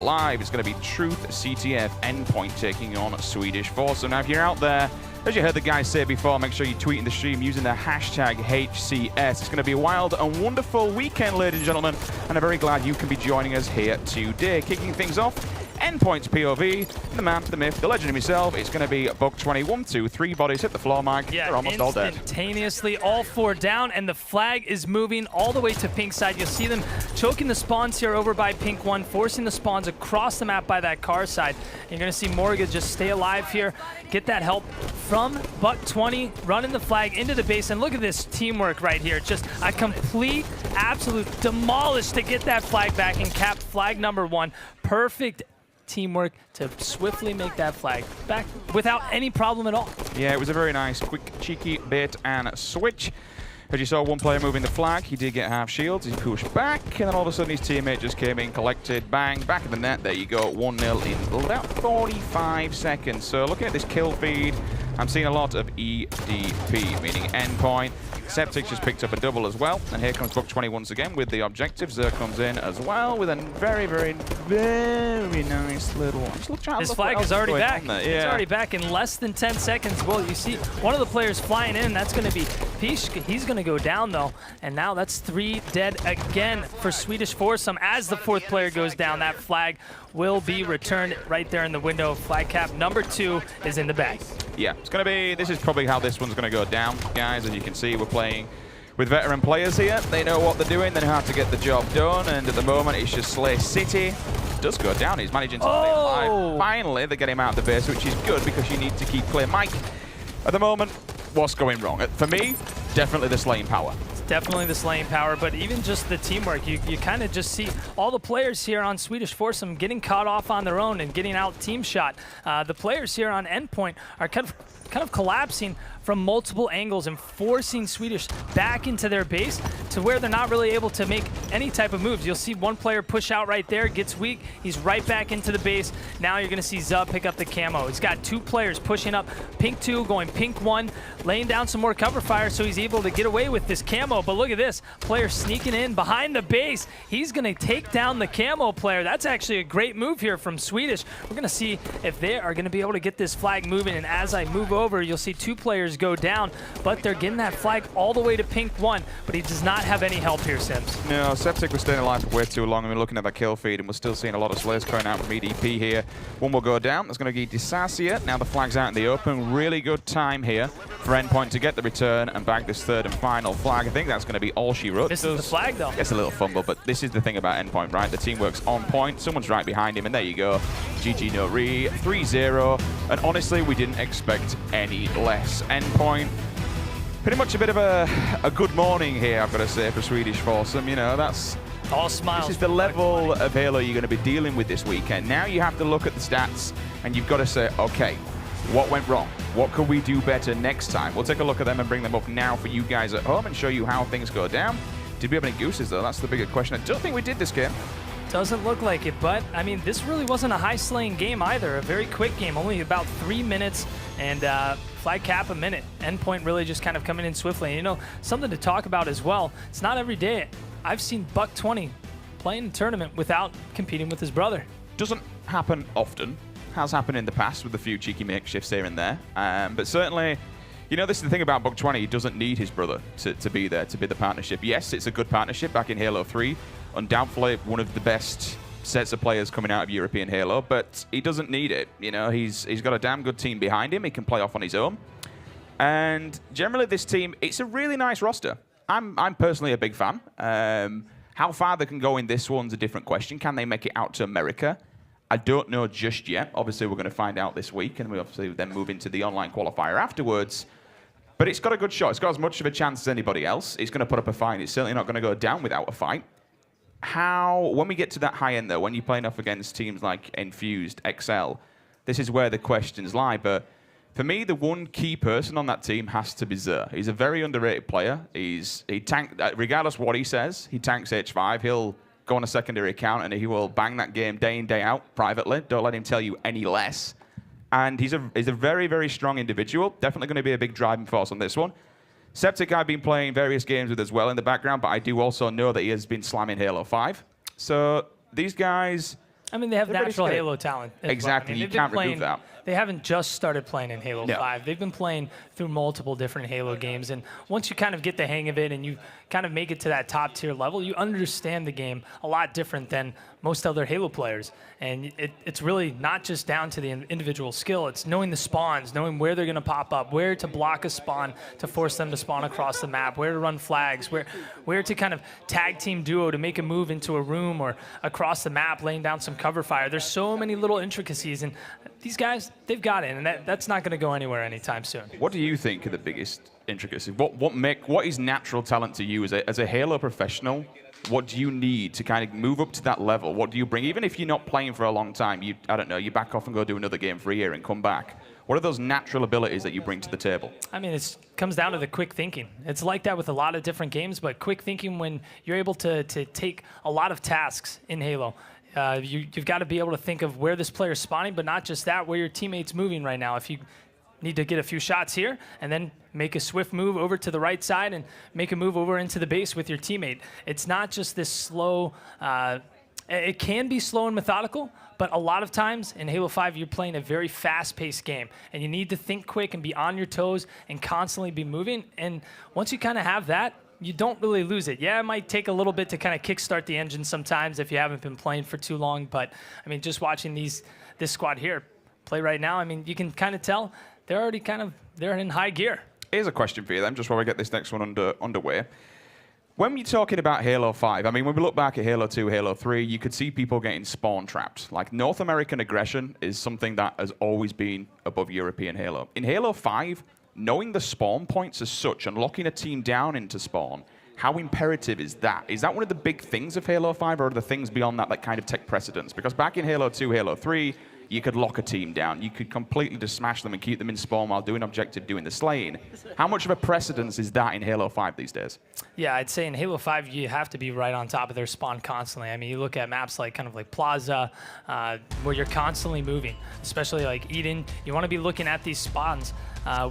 Live, it's going to be Truth CTF Endpoint taking on Swedish Foursome. Now, if you're out there, as you heard the guys say before, make sure you tweet in the stream using the hashtag HCS. It's going to be a wild and wonderful weekend, ladies and gentlemen, and I'm very glad you can be joining us here today. Kicking things off, Endpoint's POV, the man, the myth, the legend himself. It's going to be Buck 20, 1, 2, 3 bodies hit the floor, Mike. Yeah, they're almost all dead. Instantaneously, all 4 down, and the flag is moving all the way to pink side. You'll see them choking the spawns here over by pink 1, forcing the spawns across the map by that car side. And you're going to see Morgan just stay alive here, get that help from Buck 20, running the flag into the base. And look at this teamwork right here. Just a complete, absolute demolish to get that flag back and cap flag number 1. Perfect teamwork to swiftly make that flag back without any problem at all. Yeah, it was a very nice, quick, cheeky bait and switch. As you saw one player moving the flag, he did get half shields, he pushed back, and then all of a sudden his teammate just came in, collected, bang, back of the net. There you go, 1-0 in about 45 seconds. So looking at this kill feed, I'm seeing a lot of EDP, meaning Endpoint. Septic just picked up a double as well, and here comes Buck 20 once again with the objective. Zer comes in as well with a very, very, very nice little one. His flag is already back. Yeah. It's already back in less than 10 seconds. Well, you see one of the players flying in. That's going to be Pish. He's going to go down, though. And now that's 3 dead again for Swedish Foursome. As the 4th player goes down, that flag will be returned right there in the window. Flag cap number 2 is in the bag. Yeah, it's going to be, this is probably how this one's going to go down, guys. As you can see, we're playing with veteran players here. They know what they're doing, they know how to get the job done, and at the moment it's just Slay City. It does go down, he's managing to stay alive. Finally, they get him out of the base, which is good because you need to keep clear. Mike, at the moment, what's going wrong? For me, definitely the slaying power. Definitely the slaying power, but even just the teamwork, you kind of just see all the players here on Swedish Foursome getting caught off on their own and getting out team shot. The players here on Endpoint are kind of collapsing from multiple angles and forcing Swedish back into their base to where they're not really able to make any type of moves. You'll see one player push out right there, gets weak, he's right back into the base. Now you're going to see Zub pick up the camo. He's got 2 players pushing up, pink 2 going pink 1, laying down some more cover fire so he's able to get away with this camo. But look at this, player sneaking in behind the base. He's going to take down the camo player. That's actually a great move here from Swedish. We're going to see if they are going to be able to get this flag moving, and as I move over, you'll see 2 players go down, but they're getting that flag all the way to pink 1, but he does not have any help here, Sims. No, Septic was staying alive for way too long, and we're looking at that kill feed, and we're still seeing a lot of slays coming out from EDP here. One will go down, that's going to be Disacia. Now the flag's out in the open. Really good time here for Endpoint to get the return and bag this 3rd and final flag. I think that's going to be all she wrote. This is the flag, though. It's a little fumble, but this is the thing about Endpoint, right? The teamwork's on point. Someone's right behind him, and there you go. GG no re, 3-0. And honestly, we didn't expect any less. Endpoint, pretty much a bit of a good morning here, I've got to say, for Swedish Foursome. You know, that's all smiles. This is the level of Halo you're going to be dealing with this weekend. Now you have to look at the stats, and you've got to say, okay, what went wrong? What could we do better next time? We'll take a look at them and bring them up now for you guys at home and show you how things go down. Did we have any gooses, though? That's the bigger question. I don't think we did this game. Doesn't look like it, but I mean, this really wasn't a high-slaying game either. A very quick game, only about 3 minutes, and flag cap a minute. Endpoint really just kind of coming in swiftly. And, you know, something to talk about as well. It's not every day I've seen Buck 20 playing a tournament without competing with his brother. Doesn't happen often. Has happened in the past with a few cheeky makeshifts here and there. But certainly, you know, this is the thing about Buck 20. He doesn't need his brother to be there, to be the partnership. Yes, it's a good partnership back in Halo 3. Undoubtedly one of the best sets of players coming out of European Halo, but he doesn't need it. You know, he's got a damn good team behind him. He can play off on his own. And generally this team, it's a really nice roster. I'm personally a big fan. How far they can go in this one's a different question. Can they make it out to America? I don't know just yet. Obviously, we're going to find out this week, and we obviously then move into the online qualifier afterwards. But it's got a good shot. It's got as much of a chance as anybody else. It's going to put up a fight. It's certainly not going to go down without a fight. When we get to that high end, though, when you're playing off against teams like Infused, XL, this is where the questions lie. But for me, the one key person on that team has to be Zer. He's a very underrated player. He regardless of what he says, he tanks H5. He'll go on a secondary account and he will bang that game day in, day out privately. Don't let him tell you any less. And he's a very, very strong individual. Definitely going to be a big driving force on this one. Septic I've been playing various games with as well in the background, but I do also know that he has been slamming Halo 5. So these guys, I mean, they have Everybody's natural got it. Halo talent. As Exactly, well. I mean, you they've been can't remove playing, that. They haven't just started playing in Halo No. 5. They've been playing through multiple different Halo games. And once you kind of get the hang of it and you kind of make it to that top tier level, you understand the game a lot different than most other Halo players. And it's really not just down to the individual skill. It's knowing the spawns, knowing where they're going to pop up, where to block a spawn to force them to spawn across the map, where to run flags, where to kind of tag team duo to make a move into a room or across the map, laying down some cover fire. There's so many little intricacies, and these guys, they've got it, and that's not going to go anywhere anytime soon. What do you think are the biggest intricacies? What is natural talent to you as a Halo professional? What do you need to kind of move up to that level? What do you bring? Even if you're not playing for a long time, I don't know, you back off and go do another game for a year and come back. What are those natural abilities that you bring to the table? I mean, it comes down to the quick thinking. It's like that with a lot of different games, but quick thinking when you're able to take a lot of tasks in Halo. You've got to be able to think of where this player is spawning, but not just that, where your teammate's moving right now. If you need to get a few shots here and then make a swift move over to the right side and make a move over into the base with your teammate. It's not just this slow, it can be slow and methodical, but a lot of times in Halo 5, you're playing a very fast-paced game, and you need to think quick and be on your toes and constantly be moving. And once you kind of have that, you don't really lose it. Yeah, it might take a little bit to kind of kickstart the engine sometimes if you haven't been playing for too long, but I mean, just watching this squad here play right now, I mean, you can kind of tell they're already they're in high gear. Here's a question for you then, just while we get this next one underway. When you're talking about Halo 5, I mean, when we look back at Halo 2, Halo 3, you could see people getting spawn trapped. Like, North American aggression is something that has always been above European Halo. In Halo 5, knowing the spawn points as such and locking a team down into spawn, how imperative is that? Is that one of the big things of Halo 5, or are there things beyond that that kind of take precedence? Because back in Halo 2, Halo 3, you could lock a team down. You could completely just smash them and keep them in spawn while doing objective, doing the slaying. How much of a precedence is that in Halo 5 these days? Yeah, I'd say in Halo 5, you have to be right on top of their spawn constantly. I mean, you look at maps like Plaza, where you're constantly moving, especially like Eden. You want to be looking at these spawns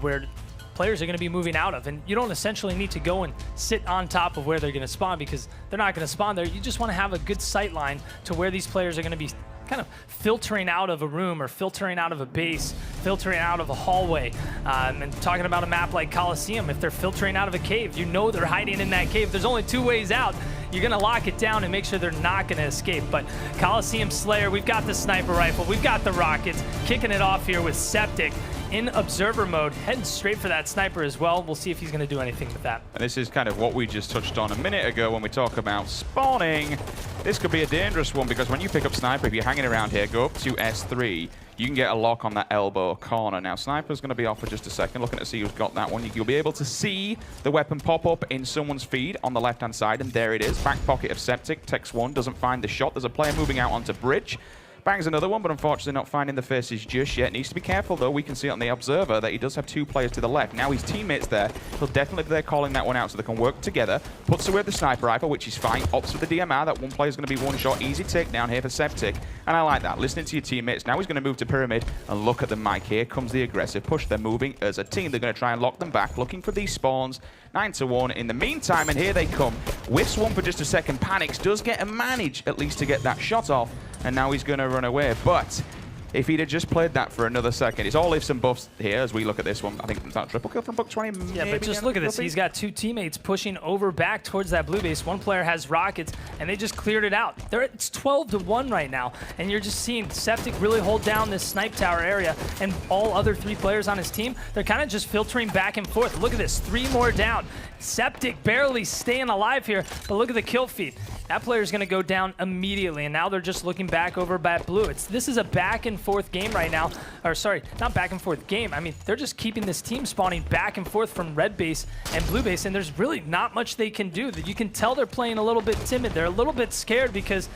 where players are going to be moving out of, and you don't essentially need to go and sit on top of where they're going to spawn because they're not going to spawn there. You just want to have a good sight line to where these players are going to be kind of filtering out of a room or filtering out of a base, filtering out of a hallway. And talking about a map like Coliseum, if they're filtering out of a cave, you know they're hiding in that cave. There's only two ways out. You're going to lock it down and make sure they're not going to escape. But Coliseum Slayer, we've got the sniper rifle, we've got the rockets, kicking it off here with Septic in observer mode, heading straight for that sniper as well. We'll see if he's going to do anything with that. And this is kind of what we just touched on a minute ago when we talk about spawning. This could be a dangerous one because when you pick up sniper, if you're hanging around here, go up to S3, you can get a lock on that elbow corner. Now, sniper's going to be off for just a second, looking to see who's got that one. You'll be able to see the weapon pop up in someone's feed on the left-hand side, and there it is. Back pocket of Septic. Tex 1 doesn't find the shot. There's a player moving out onto bridge. Bangs another one, but unfortunately not finding the faces just yet. Needs to be careful, though. We can see on the observer that he does have two players to the left. Now his teammates there. He'll definitely be there calling that one out so they can work together. Puts away the sniper rifle, which is fine. Opts for the DMR. That one player is going to be one shot. Easy takedown here for Septic. And I like that. Listening to your teammates. Now he's going to move to Pyramid. And look at the mic. Here comes the aggressive push. They're moving as a team. They're going to try and lock them back. Looking for these spawns. 9-1 in the meantime, and here they come. Whiffs one for just a second. Panics. Does get a manage at least to get that shot off. And now he's going to run away. But if he'd have just played that for another second, it's all ifs and buffs here as we look at this one. I think it's not triple kill from Buck 20. Yeah, but just look at this. He's got two teammates pushing over back towards that blue base. One player has rockets, and they just cleared it out. It's 12-1 right now, and you're just seeing Septic really hold down this snipe tower area, and all other three players on his team, they're kind of just filtering back and forth. Look at this. 3 more down. Septic barely staying alive here, but look at the kill feed. That player's going to go down immediately, and now they're just looking back over at blue. This is a back-and-forth game right now. Or, sorry, not back-and-forth game. I mean, they're just keeping this team spawning back and forth from red base and blue base, and there's really not much they can do. You can tell they're playing a little bit timid. They're a little bit scared because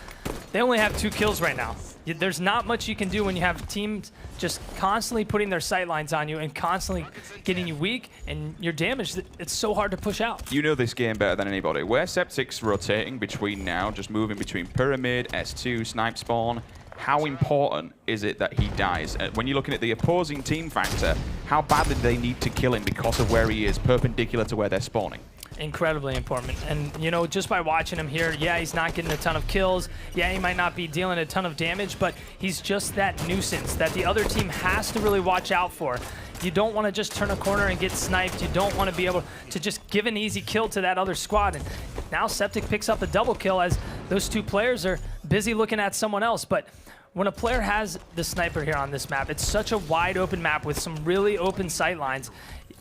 they only have 2 kills right now. There's not much you can do when you have teams just constantly putting their sight lines on you and constantly getting you weak and you're damaged. It's so hard to push out. You know this game better than anybody. Where Septic's rotating between now, just moving between Pyramid, S2, Snipe Spawn, how important is it that he dies? When you're looking at the opposing team factor, how badly do they need to kill him because of where he is perpendicular to where they're spawning? Incredibly important. And, you know, just by watching him here, yeah, he's not getting a ton of kills. Yeah, he might not be dealing a ton of damage, but he's just that nuisance that the other team has to really watch out for. You don't want to just turn a corner and get sniped. You don't want to be able to just give an easy kill to that other squad. And now Septic picks up a double kill as those two players are busy looking at someone else. But when a player has the sniper here on this map, it's such a wide open map with some really open sight lines.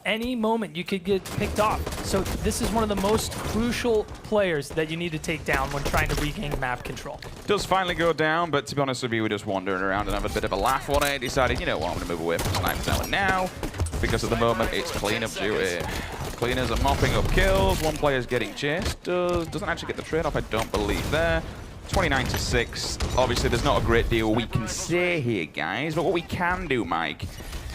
Any moment you could get picked off. So this is one of the most crucial players that you need to take down when trying to regain map control. Does finally go down, but to be honest with you, we're just wandering around and have a bit of a laugh on it. Decided, you know what, I'm going to move away from snipers now and now, because at the moment it's cleanup duty. Cleaners are mopping up kills. One player's getting chased. Doesn't actually get the trade off, I don't believe there. 29-6. Obviously, there's not a great deal we can say here, guys, but what we can do, Mike,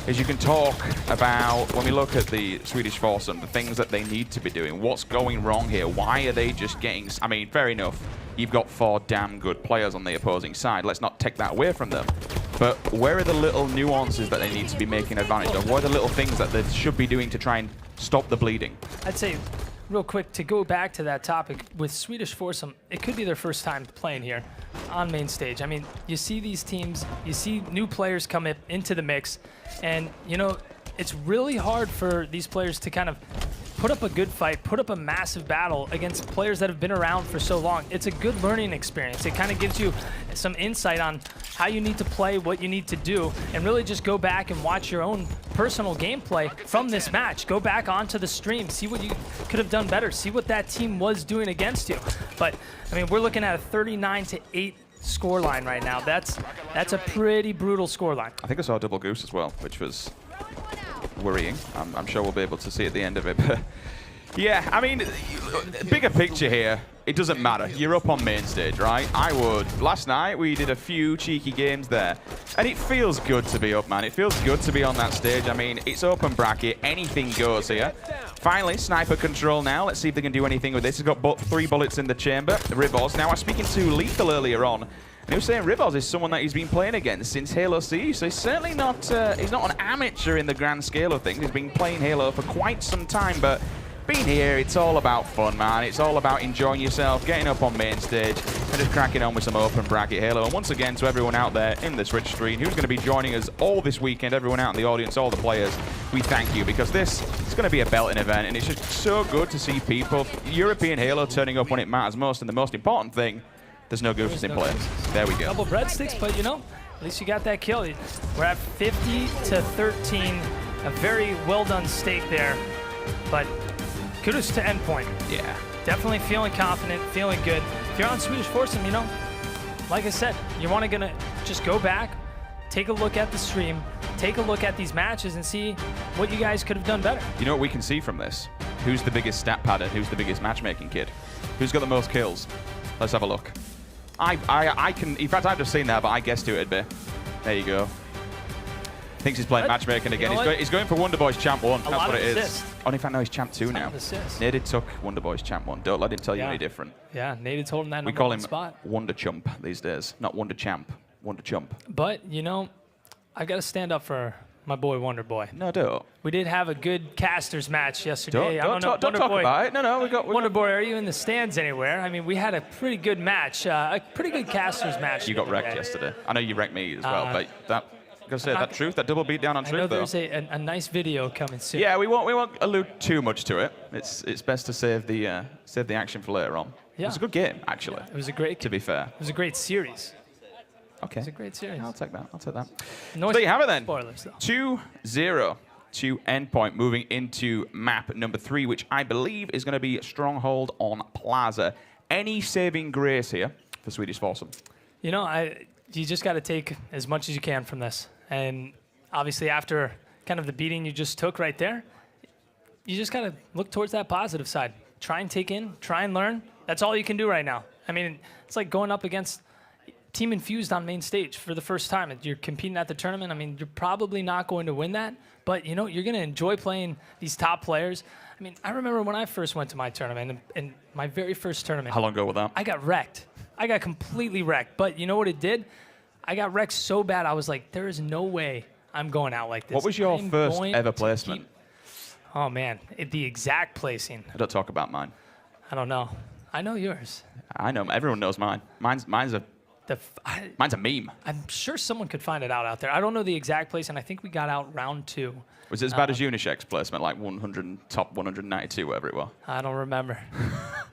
is you can talk about, when we look at the Swedish Foursome, the things that they need to be doing. What's going wrong here? Why are they just getting... I mean, fair enough. You've got 4 damn good players on the opposing side. Let's not take that away from them. But where are the little nuances that they need to be making advantage of? What are the little things that they should be doing to try and stop the bleeding? I'd say, real quick, to go back to that topic, with Swedish Foursome, it could be their first time playing here on main stage. I mean, you see these teams, you see new players come into the mix, and, you know, it's really hard for these players to kind of put up a good fight, put up a massive battle against players that have been around for so long. It's a good learning experience. It kind of gives you some insight on how you need to play, what you need to do, and really just go back and watch your own personal gameplay from this match. Go back onto the stream, see what you could have done better, see what that team was doing against you. But, I mean, we're looking at a 39-8 scoreline right now. That's a pretty brutal scoreline. I think I saw a double goose as well, which was worrying. I'm sure we'll be able to see at the end of it. But yeah, I mean, bigger picture here, it doesn't matter. You're up on main stage, right? Last night we did a few cheeky games there, and it feels good to be up, man. It feels good to be on that stage. I mean, it's open bracket, anything goes here. Finally, sniper control now. Let's see if they can do anything with this. He's got 3 bullets in the chamber. Rivos. Now, I was speaking to Lethal earlier on, and he was saying Rivos is someone that he's been playing against since Halo C, so he's certainly not, he's not an amateur in the grand scale of things. He's been playing Halo for quite some time, but being here, it's all about fun, man. It's all about enjoying yourself, getting up on main stage, and just cracking on with some open bracket Halo. And once again, to everyone out there in the Twitch stream who's going to be joining us all this weekend, everyone out in the audience, all the players, we thank you, because this is going to be a belting event, and it's just so good to see people, European Halo, turning up when it matters most, and the most important thing, there's no gooses in play. There we go. Couple breadsticks, but you know, at least you got that kill. We're at 50-13, a very well done steak there, but kudos to Endpoint. Yeah. Definitely feeling confident, feeling good. If you're on Swedish Foursome, you know, like I said, you want to just go back, take a look at the stream, take a look at these matches and see what you guys could have done better. You know what we can see from this? Who's the biggest stat padder? Who's the biggest matchmaking kid? Who's got the most kills? Let's have a look. I can, in fact, I've just seen that, but I guessed who it'd be. There you go. Thinks he's playing matchmaking again. He's going for Wonderboy's Champ 1. That's what it is. Oh, in fact, no, he's Champ 2 now. Naded took Wonderboy's Champ 1. Don't let him tell you any different. Yeah, Naded's holding that we call him Wonder Chump these days. Not Wonder Champ, Wonder Chump. But, you know, I've got to stand up for my boy Wonder Boy. No, don't. We did have a good casters match yesterday. Don't talk about it. No, we got Wonder Boy, are you in the stands anywhere? I mean, we had a pretty good match, a pretty good casters match. You got wrecked yesterday. I know you wrecked me as well, but that. I'm gonna say that truth, that double beat down on truth. I know there's a nice video coming soon. Yeah, we won't allude too much to it. It's best to save the action for later on. Yeah. It was a good game, actually. It was a great. To be fair, it was a great series. Okay. It was a great series. I'll take that. No, so there you have it then. Spoilers, though. 2-0 to Endpoint, moving into map number 3, which I believe is going to be Stronghold on Plaza. Any saving grace here for Swedish Foursome? You know, you just got to take as much as you can from this. And obviously, after kind of the beating you just took right there, you just got to look towards that positive side. Try and take in, try and learn. That's all you can do right now. I mean, it's like going up against Team Infused on main stage for the first time. You're competing at the tournament. I mean, you're probably not going to win that, but you know, you're going to enjoy playing these top players. I mean, I remember when I first went to my tournament, and my very first tournament. How long ago was that? I got wrecked. I got completely wrecked. But you know what it did? I got wrecked so bad, I was like, there is no way I'm going out like this. What was your first ever placement? Oh, man. The exact placing. I don't talk about mine. I don't know. I know yours. I know. Everyone knows mine. Mine's a meme. I'm sure someone could find it out there. I don't know the exact place, and I think we got out round 2. Was it as bad as Unishek's placement, like top 192, whatever it was? I don't remember.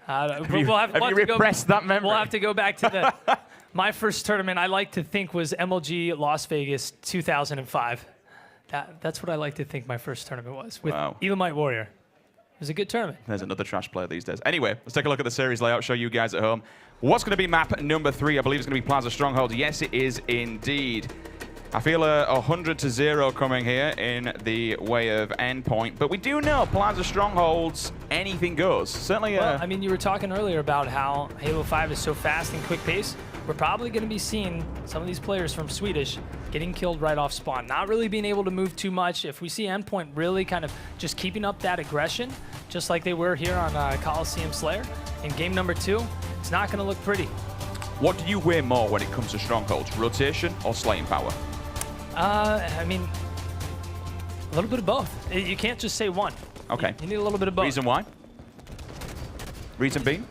Have you repressed that memory? We'll have to go back to the. My first tournament, I like to think, was MLG Las Vegas 2005. That's what I like to think my first tournament was with Elamite Warrior. It was a good tournament. There's another trash player these days. Anyway, let's take a look at the series layout, show you guys at home. What's going to be map number 3? I believe it's going to be Plaza Stronghold. Yes, it is indeed. I feel a 100-0 coming here in the way of Endpoint, but we do know Plaza Strongholds, anything goes. Certainly. Well, I mean, you were talking earlier about how Halo 5 is so fast and quick pace. We're probably going to be seeing some of these players from Swedish getting killed right off spawn, not really being able to move too much. If we see Endpoint really kind of just keeping up that aggression, just like they were here on Coliseum Slayer in game number 2, it's not going to look pretty. What do you weigh more when it comes to Strongholds, rotation or slaying power? I mean, a little bit of both. You can't just say one. Okay. You need a little bit of both. Reason why? Reason being?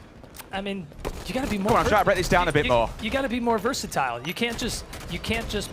I mean, you got to be more. Come on, try to break this down a bit more. You got to be more versatile. You can't just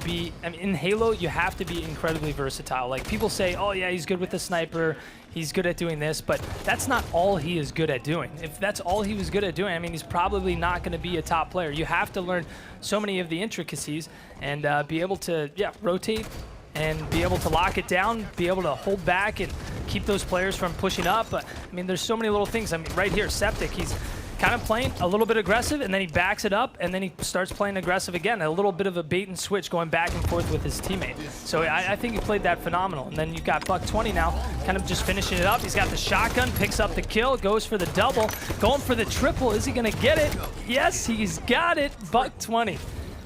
be. I mean, in Halo, you have to be incredibly versatile. Like people say, oh yeah, he's good with the sniper. He's good at doing this, but that's not all he is good at doing. If that's all he was good at doing, I mean, he's probably not going to be a top player. You have to learn so many of the intricacies and be able to, rotate and be able to lock it down, be able to hold back and keep those players from pushing up. I mean, there's so many little things. I mean, right here, Septic, he's kind of playing a little bit aggressive, and then he backs it up, and then he starts playing aggressive again. A little bit of a bait and switch going back and forth with his teammate. So I think he played that phenomenal. And then you've got Buck20 now kind of just finishing it up. He's got the shotgun, picks up the kill, goes for the double, going for the triple. Is he going to get it? Yes, he's got it. Buck20.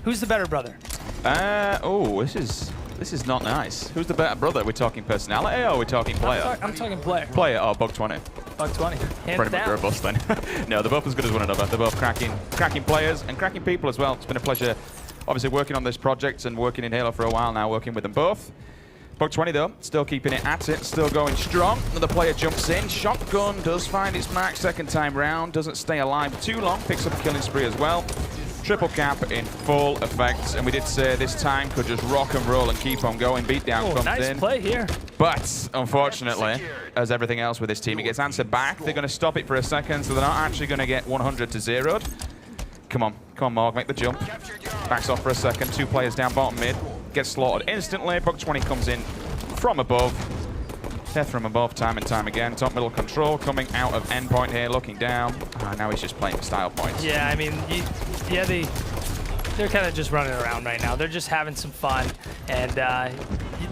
Who's the better brother? This is not nice. Who's the better brother? We're talking personality or are we talking player? I'm talking player. Player, Buck20. Buck20. Hands Pretty down. much a bust then. No, they're both as good as one another. They're both cracking players and cracking people as well. It's been a pleasure, obviously, working on this project and working in Halo for a while now, working with them both. Buck20, though, still keeping it at it, still going strong. Another player jumps in. Shotgun does find its mark second time round. Doesn't stay alive too long. Picks up a killing spree as well. Triple cap in full effect, and we did say this time could just rock and roll and keep on going. Beatdown comes nice in. Play here. But, unfortunately, as everything else with this team, it gets answered back. They're going to stop it for a second, so they're not actually going to get 100-0'd. Come on, Morg, make the jump. Backs off for a second. 2 players down bottom mid. Gets slaughtered instantly. Buck20 comes in from above. Death from above time and time again. Top middle control coming out of Endpoint here, looking down. Now he's just playing style points. Yeah, I mean, they're kind of just running around right now. They're just having some fun, and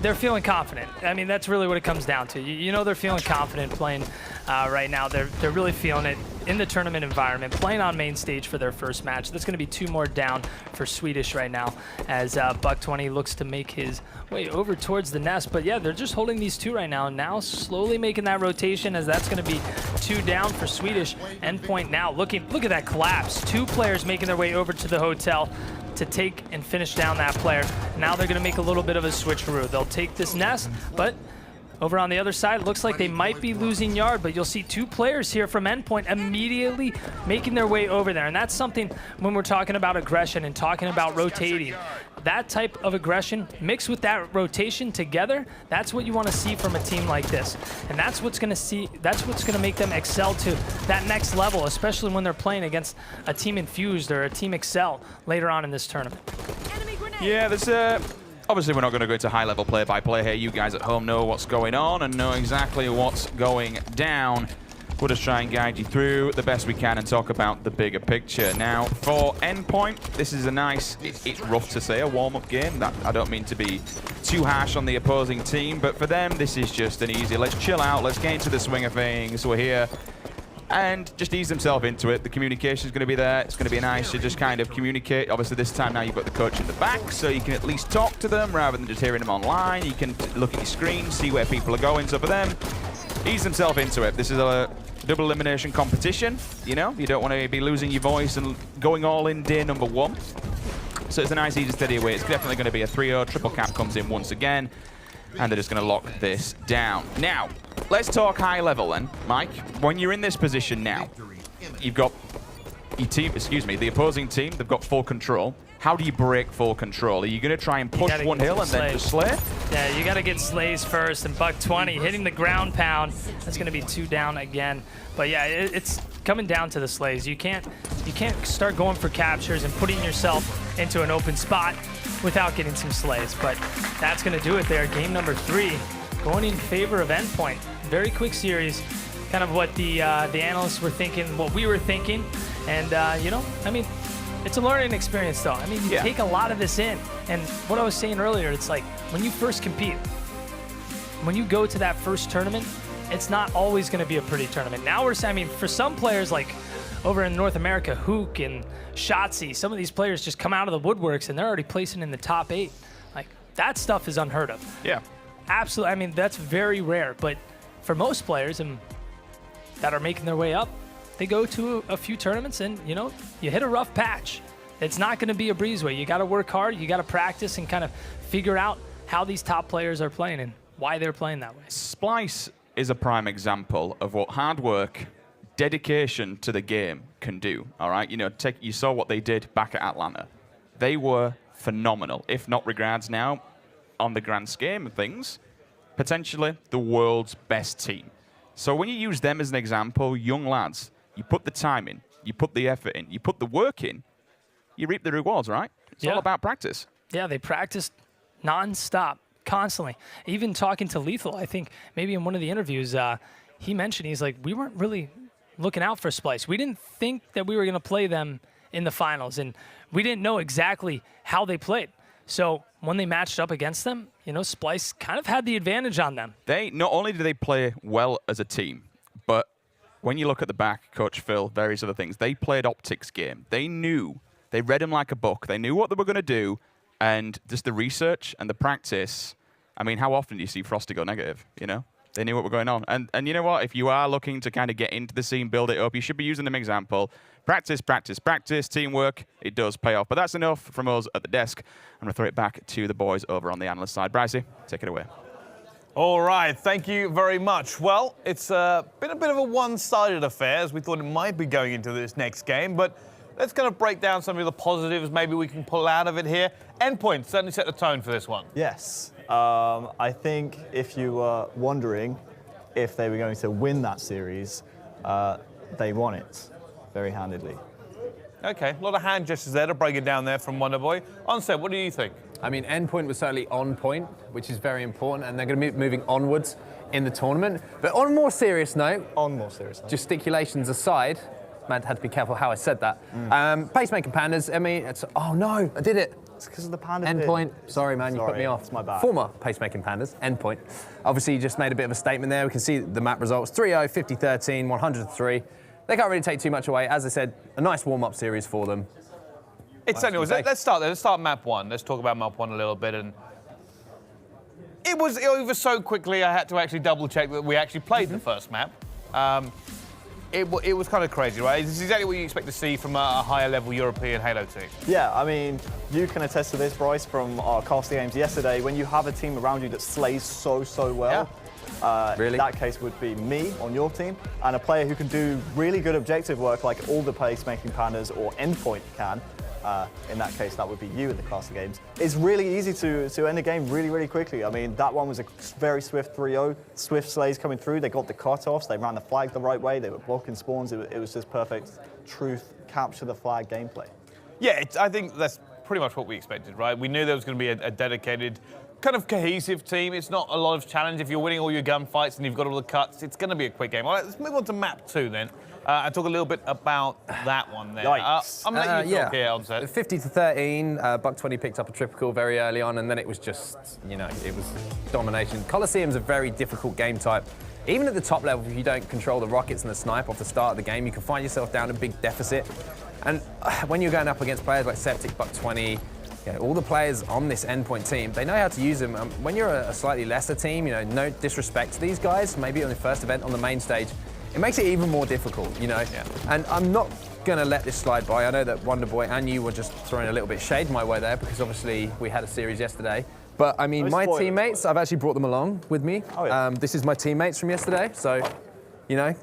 they're feeling confident. I mean, that's really what it comes down to. You know they're feeling confident playing right now. They're really feeling it in the tournament environment, playing on main stage for their first match. That's going to be 2 more down for Swedish right now as Buck20 looks to make his way over towards the nest. But yeah, they're just holding these 2 right now. Now slowly making that rotation as that's going to be 2 down for Swedish. Endpoint now look at that collapse. 2 players making their way over to the hotel to take and finish down that player. Now they're going to make a little bit of a switcheroo. They'll take this nest, but over on the other side, it looks like they might be losing yard, but you'll see 2 players here from Endpoint immediately making their way over there. And that's something when we're talking about aggression and talking about rotating. That type of aggression mixed with that rotation together, that's what you want to see from a team like this. And that's what's going to make them excel to that next level, especially when they're playing against a team Infused or a team Excel later on in this tournament. Yeah, there's obviously, we're not going to go into high-level play-by-play here. You guys at home know what's going on and know exactly what's going down. We'll just try and guide you through the best we can and talk about the bigger picture. Now, for Endpoint, this is a nice, it's rough to say, a warm-up game. I don't mean to be too harsh on the opposing team, but for them, this is just an easy, let's chill out, let's get into the swing of things. We're here. And just ease themselves into it. The communication is going to be there. It's going to be nice to just kind of communicate. Obviously, this time now you've got the coach in the back, so you can at least talk to them rather than just hearing them online. You can look at your screen, see where people are going. So for them, ease themselves into it. This is a double elimination competition. You know, you don't want to be losing your voice and going all in day number 1. So it's a nice, easy, steady away. It's definitely going to be a 3-0. Triple cap comes in once again, and they're just going to lock this down. Now, let's talk high level then, Mike. When you're in this position now, you've got your team, the opposing team, they've got full control. How do you break full control? Are you going to try and push one hill and then just slay? Yeah, you got to get slays first, and Buck 20 hitting the ground pound. That's going to be 2 down again. But yeah, it's coming down to the slays. You can't start going for captures and putting yourself into an open spot without getting some slays. But that's going to do it there. Game number 3 going in favor of Endpoint. Very quick series. Kind of what the analysts were thinking, what we were thinking. And, you know, I mean, it's a learning experience, though. I mean, you take a lot of this in. And what I was saying earlier, it's like when you first compete, when you go to that first tournament, it's not always going to be a pretty tournament. Now I mean, for some players like over in North America, Hook and Shotzi, some of these players just come out of the woodworks and they're already placing in the top 8. Like, that stuff is unheard of. Yeah. Absolutely. I mean, that's very rare. But for most players that are making their way up, they go to a few tournaments and, you know, you hit a rough patch. It's not going to be a breezeway. You got to work hard. You got to practice and kind of figure out how these top players are playing and why they're playing that way. Splice is a prime example of what hard work, dedication to the game can do, all right? You know, you saw what they did back at Atlanta. They were phenomenal, if not regards now, on the grand scheme of things, potentially the world's best team. So when you use them as an example, young lads, you put the time in, you put the effort in, you put the work in, you reap the rewards, right? It's all about practice. Yeah, they practiced non-stop, constantly. Even talking to Lethal, I think maybe in one of the interviews, he mentioned, he's like, we weren't really looking out for Splice. We didn't think that we were going to play them in the finals, and we didn't know exactly how they played. So when they matched up against them, you know, Splice kind of had the advantage on them. They not only did they play well as a team, but when you look at the back, Coach Phil, various other things, they played optics game. They knew, they read them like a book. They knew what they were going to do, and just the research and the practice. I mean, how often do you see Frosty go negative, you know? They knew what was going on. And you know what? If you are looking to kind of get into the scene, build it up, you should be using them example. Practice, practice, practice, teamwork. It does pay off. But that's enough from us at the desk. I'm going to throw it back to the boys over on the analyst side. Brycey, take it away. All right, thank you very much. Well, it's been a bit of a one-sided affair, as we thought it might be going into this next game, but let's kind of break down some of the positives maybe we can pull out of it here. Endpoint certainly set the tone for this one. Yes. I think if you were wondering if they were going to win that series, they won it very handedly. Okay, a lot of hand gestures there to break it down there from Wonderboy. Onset, what do you think? I mean, Endpoint was certainly on point, which is very important, and they're going to be moving onwards in the tournament. But on a more serious note, gesticulations aside, man, had to be careful how I said that. Pacemaking Pandas, I mean, oh no, I did it. It's because of the panda Endpoint, sorry man, you put me off. It's my bad. Former Pacemaking Pandas, Endpoint. Obviously, you just made a bit of a statement there. We can see the map results, 3-0, 50-13, 103. They can't really take too much away. As I said, a nice warm-up series for them. It certainly was. Let's start there. Let's start map 1. Let's talk about map 1 a little bit. And it was over so quickly, I had to actually double-check that we actually played the first map. It was kind of crazy, right? This is exactly what you expect to see from a higher-level European Halo team. Yeah, I mean, you can attest to this, Bryce, from our casting games yesterday. When you have a team around you that slays so well, really? that case would be me on your team, and a player who can do really good objective work like all the Pacemaking Pandas or Endpoint can. In that case, that would be you in the class of games. It's really easy to end a game really quickly. I mean, that one was a very swift 3-0. Swift slays coming through. They got the cutoffs. They ran the flag the right way. They were blocking spawns. It was just perfect truth, capture the flag gameplay. Yeah, I think that's pretty much what we expected, right? We knew there was going to be a dedicated, kind of cohesive team. It's not a lot of challenge. If you're winning all your gunfights and you've got all the cuts, it's going to be a quick game. All right, let's move on to map 2 then. And talk a little bit about that one there. Yikes. I'm going to let you talk here, Onset. 50-13, Buck 20 picked up a triple very early on, and then it was just, you know, it was domination. Coliseum's a very difficult game type. Even at the top level, if you don't control the rockets and the snipe off the start of the game, you can find yourself down a big deficit. And when you're going up against players like Septic, Buck 20, you know, all the players on this Endpoint team, they know how to use them. When you're a slightly lesser team, you know, no disrespect to these guys, maybe on the first event on the main stage, it makes it even more difficult, you know. Yeah. And I'm not gonna let this slide by. I know that Wonderboy and you were just throwing a little bit of shade my way there because obviously we had a series yesterday. But I mean, my teammates, I've actually brought them along with me. Oh, yeah. This is my teammates from yesterday, so, you know,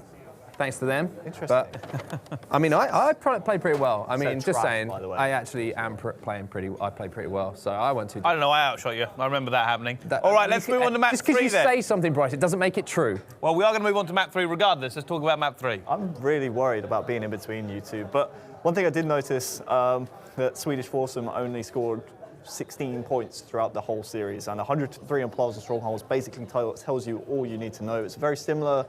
thanks to them. Interesting. But I mean, I played pretty well. I mean, just trash, saying, by the way. I actually am playing pretty. I played pretty well, so I went to. I don't know, I outshot you. I remember that happening. All right, let's move on to map 3 Just because you then. say something, Bryce, it doesn't make it true. Well, we are going to move on to map 3 regardless. Let's talk about map 3. I'm really worried about being in between you two. But one thing I did notice, that Swedish Foursome only scored 16 points throughout the whole series, and 103 on Plaza Strongholds basically tells you all you need to know. It's a very similar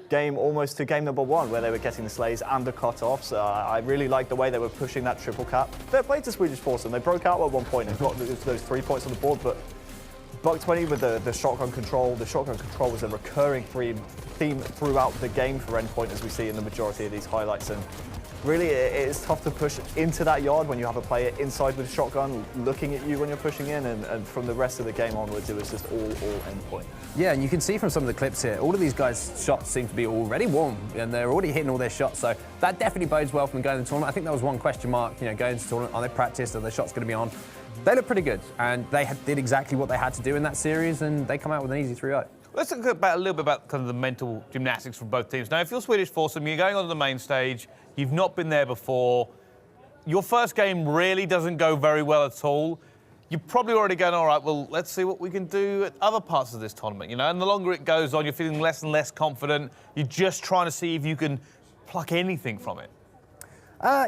game almost to game number 1, where they were getting the slays and the cut-offs. I really liked the way they were pushing that triple cap. Fair play to Swedish Foursome. They broke out at one point and got those 3 points on the board, but Buck 20 with the shotgun control. The shotgun control was a recurring theme throughout the game for Endpoint, as we see in the majority of these highlights. And really, it is tough to push into that yard when you have a player inside with a shotgun looking at you when you're pushing in, and from the rest of the game onwards, it was just all Endpoint. Yeah, and you can see from some of the clips here, all of these guys' shots seem to be already warm, and they're already hitting all their shots, so that definitely bodes well for them going to the tournament. I think that was one question mark, you know, going to the tournament, are they practiced, are their shots going to be on? They look pretty good, and they did exactly what they had to do in that series, and they come out with an easy 3-0. Let's talk about a little bit about kind of the mental gymnastics from both teams. Now, if you're Swedish Foursome, you're going onto the main stage, you've not been there before, your first game really doesn't go very well at all. You're probably already going, all right, well, let's see what we can do at other parts of this tournament, you know? And the longer it goes on, you're feeling less and less confident. You're just trying to see if you can pluck anything from it.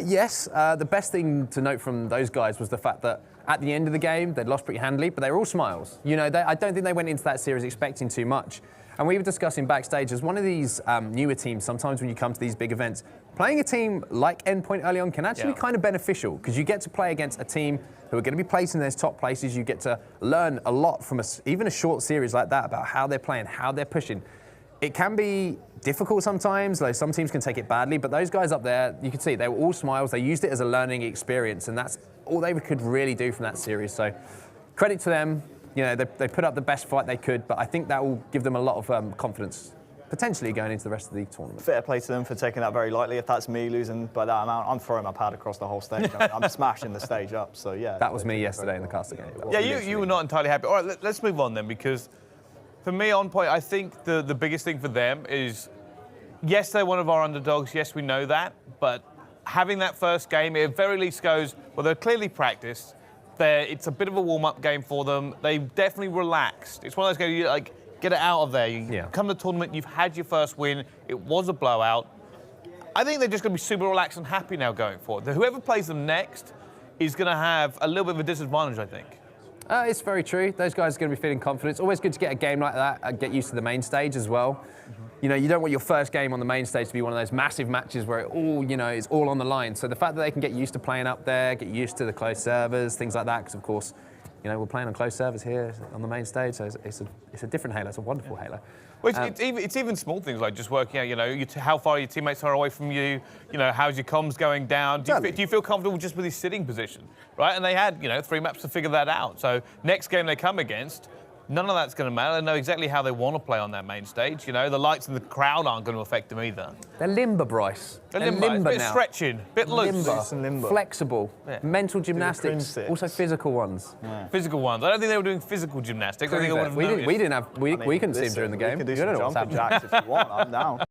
Yes, the best thing to note from those guys was the fact that at the end of the game, they'd lost pretty handily, but they were all smiles. You know, I don't think they went into that series expecting too much. And we were discussing backstage, as one of these newer teams, sometimes when you come to these big events, playing a team like Endpoint early on can actually be kind of beneficial, because you get to play against a team who are going to be placed in those top places. You get to learn a lot from even a short series like that about how they're playing, how they're pushing. It can be difficult sometimes, like some teams can take it badly, but those guys up there, you can see they were all smiles. They used it as a learning experience, and that's all they could really do from that series. So credit to them. You know, they put up the best fight they could, but I think that will give them a lot of confidence, potentially going into the rest of the tournament. Fair play to them for taking that very lightly. If that's me losing by that amount, I'm throwing my pad across the whole stage. I'm smashing the stage up, so yeah. That was me yesterday in the caster game. Yeah, you were not entirely happy. All right, let's move on then, because for me, on point, I think the biggest thing for them is, yes, they're one of our underdogs. Yes, we know that. But having that first game, it at very least goes, well, they're clearly practiced. It's a bit of a warm-up game for them. They definitely relaxed. It's one of those games, you like, get it out of there. You come to the tournament, you've had your first win. It was a blowout. I think they're just going to be super relaxed and happy now going forward. Whoever plays them next is going to have a little bit of a disadvantage, I think. It's very true. Those guys are going to be feeling confident. It's always good to get a game like that and get used to the main stage as well. You know, you don't want your first game on the main stage to be one of those massive matches where it all, you know, is all on the line. So the fact that they can get used to playing up there, get used to the closed servers, things like that, because of course, you know, we're playing on closed servers here on the main stage, so it's a different Halo. It's a wonderful Halo. Well, it's even small things like just working out, you know, how far your teammates are away from you, you know, how's your comms going down. Do you feel comfortable just with his sitting position, right? And they had, you know, 3 maps to figure that out. So next game they come against, none of that's going to matter. They know exactly how they want to play on that main stage. You know, the lights and the crowd aren't going to affect them either. They're limber, Bryce. They're limber now. A bit stretching, a bit loose. Limber. Flexible, mental gymnastics, also physical ones. Yeah. Physical ones. I don't think they were doing physical gymnastics. I think I would have we couldn't see them during the game. We can do some jumping jacks if you want. I'm down.